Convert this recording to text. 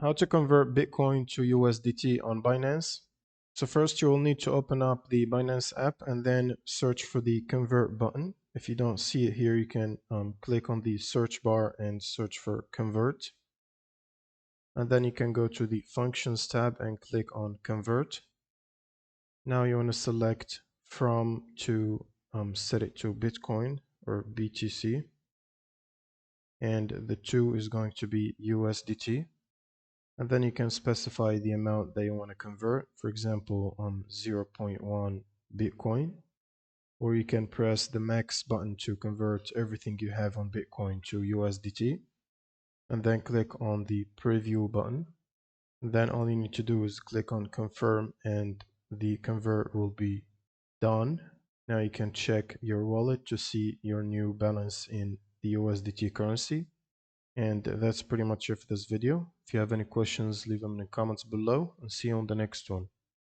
how to convert Bitcoin to USDT on Binance. So first you will need to open up the Binance app and then search for the convert button. If you don't see it here, you can click on the search bar and search for convert. And then you can go to the functions tab and click on convert. Now you want to select from to set it to Bitcoin or BTC. And the to is going to be USDT. And then you can specify the amount that you want to convert, for example, 0.1 Bitcoin, or you can press the max button to convert everything you have on Bitcoin to USDT, and then click on the preview button. And then all you need to do is click on confirm and the convert will be done. Now you can check your wallet to see your new balance in the USDT currency. And that's pretty much it for this video. If you have any questions, leave them in the comments below and see you on the next one.